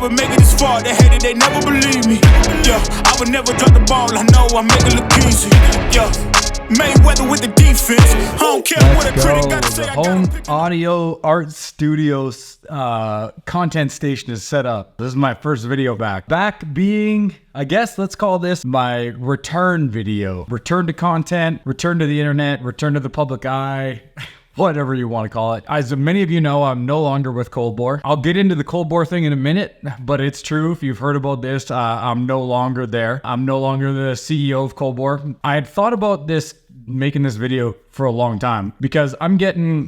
never make it this far. They hated, they never believe me. Yeah, I would never drop the ball. I know I make it look easy. Yeah, Mayweather with the defense. I don't care what a critic got to say. The home audio art studios content station is set up. This is my first video back. Back being, I guess let's call this my return video. Return to content, return to the internet, return to the public eye. Whatever you want to call it. As many of you know, I'm no longer with Cold Bore. I'll get into the Cold Bore thing in a minute, but it's true. If you've heard about this, I'm no longer there. I'm no longer the CEO of Cold Bore. I had thought about making this video for a long time because I'm getting,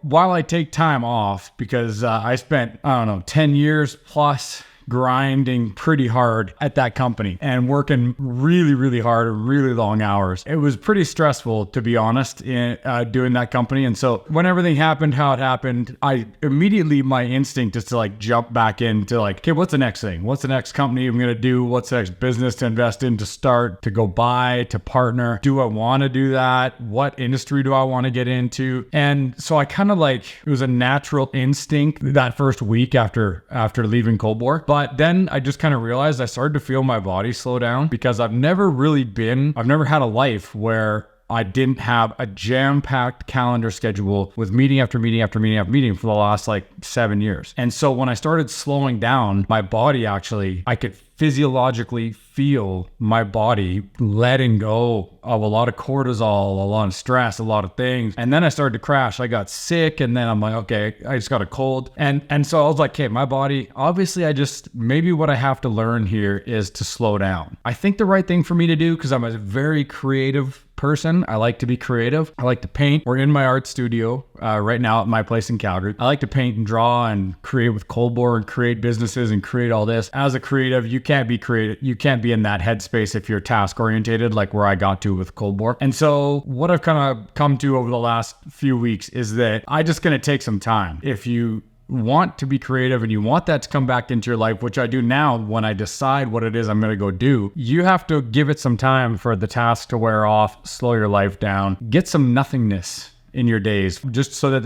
while I take time off because I spent, 10 years plus grinding pretty hard at that company and working really, really hard and really long hours. It was pretty stressful, to be honest, in doing that company. And so when everything happened, how it happened, my instinct is to jump back into okay, what's the next thing? What's the next company I'm going to do? What's the next business to invest in, to start, to go buy, to partner? Do I want to do that? What industry do I want to get into? And so I kind of it was a natural instinct that first week after leaving Cold Bore. But then I just kind of realized I started to feel my body slow down because I've never had a life where I didn't have a jam-packed calendar schedule with meeting after meeting after meeting after meeting for the last 7 years. And so when I started slowing down, my body I could physiologically feel my body letting go of a lot of cortisol, a lot of stress, a lot of things. And then I started to crash. I got sick, and then I'm like, okay, I just got a cold. And so I was like, okay, my body, obviously maybe what I have to learn here is to slow down. I think the right thing for me to do, because I'm a very creative person. I like to be creative. I like to paint. We're in my art studio right now at my place in Calgary. I like to paint and draw and create with Cold Bore and create businesses and create all this. As a creative, you can't be creative. You can't be in that headspace if you're task orientated, like where I got to with Cold Bore. And so what I've kind of come to over the last few weeks is that I just going to take some time. If you want to be creative and you want that to come back into your life, which I do now when I decide what it is I'm going to go do, you have to give it some time for the task to wear off, slow your life down, get some nothingness in your days, just so that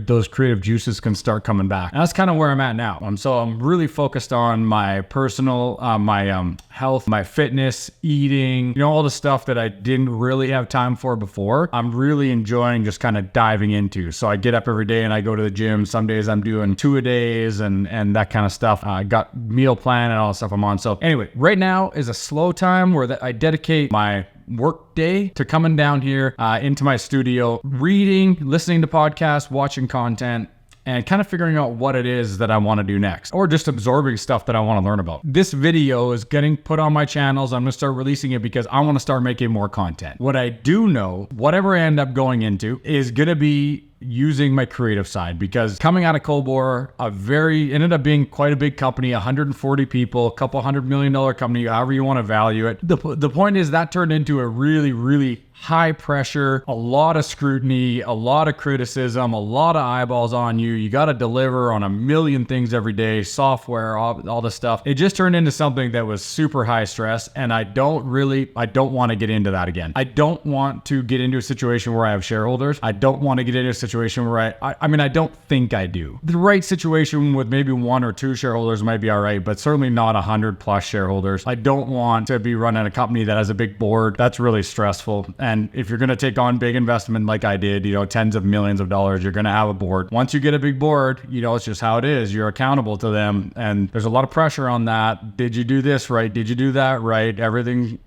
those creative juices can start coming back. And that's kind of where I'm at now. So I'm really focused on my personal, my health, my fitness, eating, all the stuff that I didn't really have time for before. I'm really enjoying just kind of diving into. So I get up every day and I go to the gym. Some days I'm doing 2-a-days and that kind of stuff. I got meal plan and all the stuff I'm on. So anyway, right now is a slow time where I dedicate my work day to coming down here into my studio, reading, listening to podcasts, watching content, and kind of figuring out what it is that I want to do next, or just absorbing stuff that I want to learn about. This video is getting put on my channels. I'm going to start releasing it because I want to start making more content. What I do know, whatever I end up going into, is going to be using my creative side, because coming out of Cold Bore, ended up being quite a big company, 140 people, a couple $100 million company, however you want to value it. The point is that turned into a really, really high pressure, a lot of scrutiny, a lot of criticism, a lot of eyeballs on you. You got to deliver on a million things every day, software, all this stuff. It just turned into something that was super high stress. And I don't want to get into that again. I don't want to get into a situation where I have shareholders. I don't want to get into a situation where I don't think I do. The right situation with maybe 1 or 2 shareholders might be all right, but certainly not 100 plus shareholders. I don't want to be running a company that has a big board. That's really stressful. And if you're going to take on big investment like I did, tens of millions of dollars, you're going to have a board. Once you get a big board, it's just how it is. You're accountable to them. And there's a lot of pressure on that. Did you do this right? Did you do that right? Everything,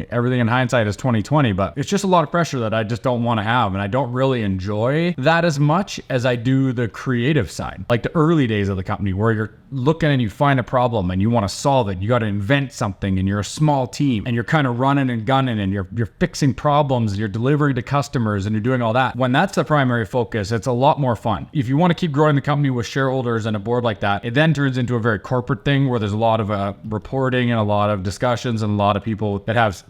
everything in hindsight is 2020, but it's just a lot of pressure that I just don't want to have. And I don't really enjoy that as much as I do the creative side. Like the early days of the company where you're looking and you find a problem and you want to solve it. You got to invent something and you're a small team and you're kind of running and gunning and you're fixing problems, you're delivering to customers and you're doing all that. When that's the primary focus, it's a lot more fun. If you want to keep growing the company with shareholders and a board like that, it then turns into a very corporate thing where there's a lot of reporting and a lot of discussions and a lot of people that have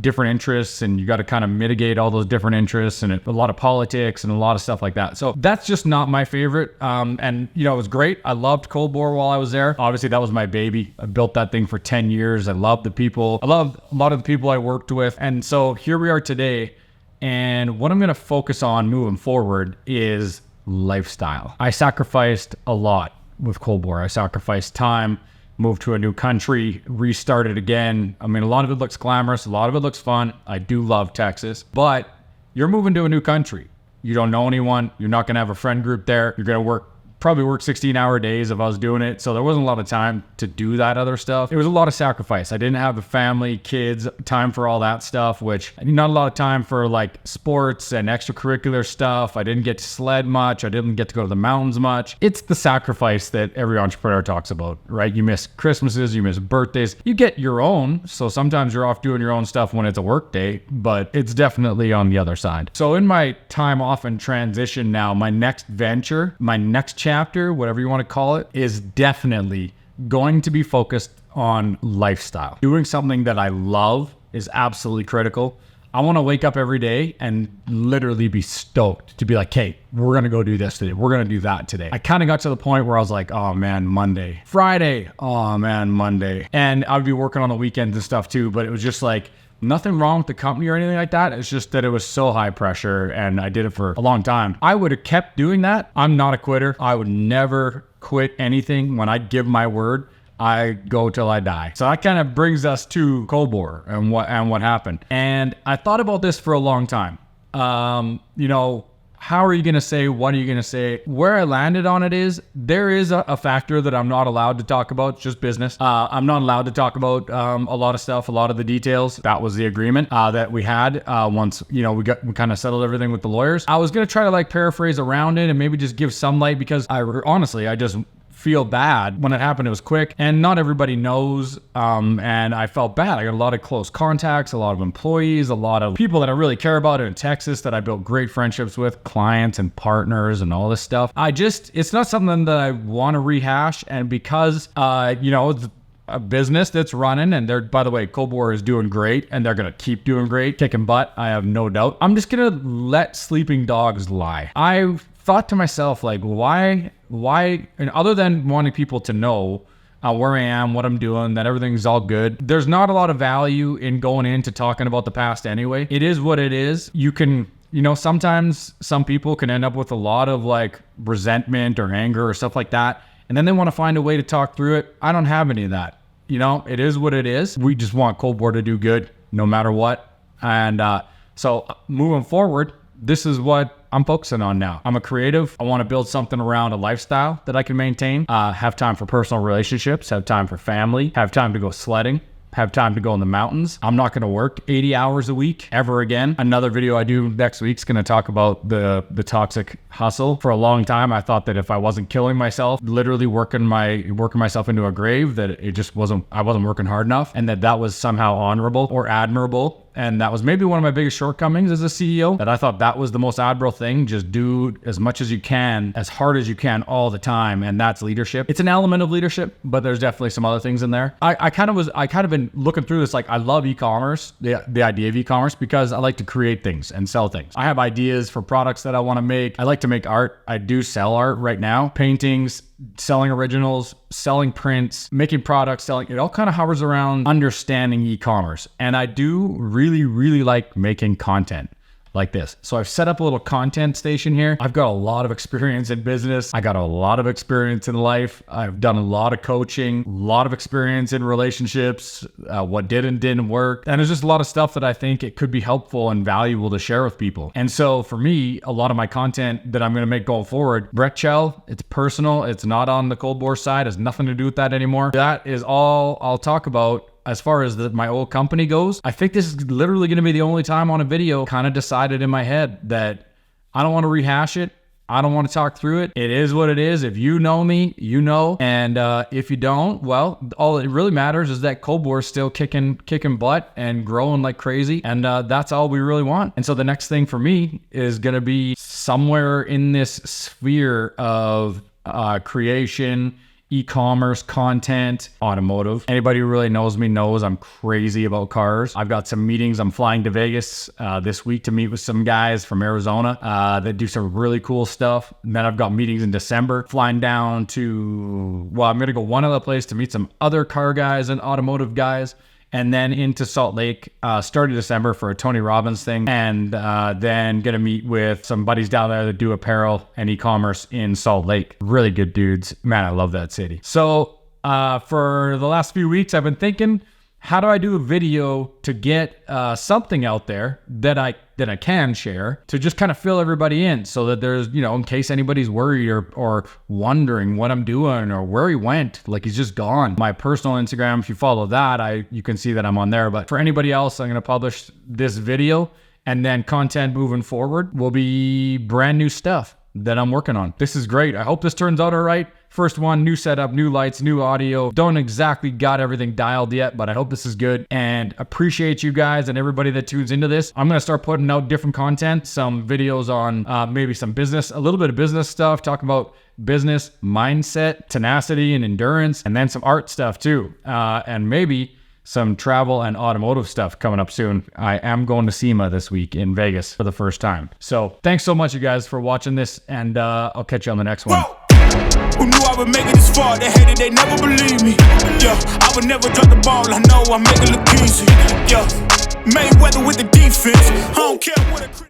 different interests, and you got to kind of mitigate all those different interests, and a lot of politics and a lot of stuff like that. So that's just not my favorite. And it was great. I loved Cold Bore while I was there. Obviously that was my baby. I built that thing for 10 years. I loved the people. I loved a lot of the people I worked with. And so here we are today. And what I'm going to focus on moving forward is lifestyle. I sacrificed a lot with Cold Bore. I sacrificed time, moved to a new country, restarted again. I mean, a lot of it looks glamorous. A lot of it looks fun. I do love Texas, but you're moving to a new country. You don't know anyone. You're not going to have a friend group there. You're going to probably work 16-hour days if I was doing it. So there wasn't a lot of time to do that other stuff. It was a lot of sacrifice. I didn't have a family, kids, time for all that stuff, which not a lot of time for like sports and extracurricular stuff. I didn't get to sled much. I didn't get to go to the mountains much. It's the sacrifice that every entrepreneur talks about, right? You miss Christmases, you miss birthdays. You get your own. So sometimes you're off doing your own stuff when it's a work day, but it's definitely on the other side. So in my time off and transition now, my next venture, my next chapter, whatever you want to call it, is definitely going to be focused on lifestyle. Doing something that I love is absolutely critical. I want to wake up every day and literally be stoked to be like, hey, we're going to go do this today. We're going to do that today. I kind of got to the point where I was like, oh man, Monday. Friday, oh man, Monday. And I would be working on the weekends and stuff too, but it was just like, nothing wrong with the company or anything like that. It's just that it was so high pressure and I did it for a long time. I would have kept doing that. I'm not a quitter. I would never quit anything. When I give my word, I go till I die. So that kind of brings us to Cold Bore and what happened. And I thought about this for a long time. How are you going to say, what are you going to say? Where I landed on it is, there is a factor that I'm not allowed to talk about, just business. I'm not allowed to talk about a lot of stuff, a lot of the details. That was the agreement that we had once, we kind of settled everything with the lawyers. I was going to try to like paraphrase around it and maybe just give some light because I just feel bad. When it happened, it was quick and not everybody knows. And I felt bad. I got a lot of close contacts, a lot of employees, a lot of people that I really care about in Texas that I built great friendships with, clients and partners and all this stuff. It's not something that I want to rehash. And because, it's a business that's running and by the way, Cold Bore is doing great and they're going to keep doing great, kicking butt. I have no doubt. I'm just going to let sleeping dogs lie. I thought to myself, like, why, and other than wanting people to know where I am, what I'm doing, that everything's all good, there's not a lot of value in going into talking about the past anyway. It is what it is. You can, sometimes some people can end up with a lot of like resentment or anger or stuff like that. And then they want to find a way to talk through it. I don't have any of that. It is what it is. We just want Cold Bore to do good no matter what. And so moving forward, this is what I'm focusing on now. I'm a creative. I want to build something around a lifestyle that I can maintain, have time for personal relationships, have time for family, have time to go sledding, have time to go in the mountains. I'm not going to work 80 hours a week ever again. Another video I do next week is going to talk about the toxic hustle. For a long time, I thought that if I wasn't killing myself, literally working myself into a grave, that I wasn't working hard enough, and that was somehow honorable or admirable. And that was maybe one of my biggest shortcomings as a CEO, that I thought that was the most admirable thing. Just do as much as you can, as hard as you can all the time. And that's leadership. It's an element of leadership, but there's definitely some other things in there. I kind of been looking through this. Like, I love e-commerce, the idea of e-commerce, because I like to create things and sell things. I have ideas for products that I want to make. I like to make art. I do sell art right now, paintings, selling originals, selling prints, making products, it all kind of hovers around understanding e-commerce. And I do really, really like making content like this. So I've set up a little content station here. I've got a lot of experience in business. I got a lot of experience in life. I've done a lot of coaching, a lot of experience in relationships, what did and didn't work. And there's just a lot of stuff that I think it could be helpful and valuable to share with people. And so for me, a lot of my content that I'm going to make going forward, Brett Chell, it's personal. It's not on the Cold Bore side. It has nothing to do with that anymore. That is all I'll talk about. As far as my old company goes, I think this is literally going to be the only time on a video kind of decided in my head that I don't want to rehash it. I don't want to talk through it. It is what it is. If you know me, you know. And if you don't, well, all it really matters is that Cold Bore is still kicking butt and growing like crazy. And that's all we really want. And so the next thing for me is going to be somewhere in this sphere of creation, e-commerce, content, automotive. Anybody who really knows me knows I'm crazy about cars. I've got some meetings. I'm flying to Vegas this week to meet with some guys from Arizona that do some really cool stuff. And then I've got meetings in December, flying down to, I'm going to go one other place to meet some other car guys and automotive guys. and then into Salt Lake, start of December for a Tony Robbins thing, and then gonna meet with some buddies down there that do apparel and e-commerce in Salt Lake. Really good dudes. Man, I love that city. So for the last few weeks, I've been thinking, how do I do a video to get something out there that I can share to just kind of fill everybody in, so that there's, you know, in case anybody's worried or wondering what I'm doing or where he went, like he's just gone. My personal Instagram, if you follow that, you can see that I'm on there. But for anybody else, I'm going to publish this video, and then content moving forward will be brand new stuff that I'm working on. This is great. I hope this turns out all right. First one, new setup, new lights, new audio. Don't exactly got everything dialed yet, but I hope this is good, and appreciate you guys and everybody that tunes into this. I'm gonna start putting out different content, some videos on maybe some business, a little bit of business stuff, talking about business, mindset, tenacity, and endurance, and then some art stuff too, and maybe some travel and automotive stuff coming up soon. I am going to SEMA this week in Vegas for the first time. So thanks so much, you guys, for watching this, and I'll catch you on the next one. Whoa! Who knew I would make it this far? They hated, they never believe me. Yeah, I would never drop the ball. I know I make it look easy. Yeah, Mayweather with the defense. I don't care what a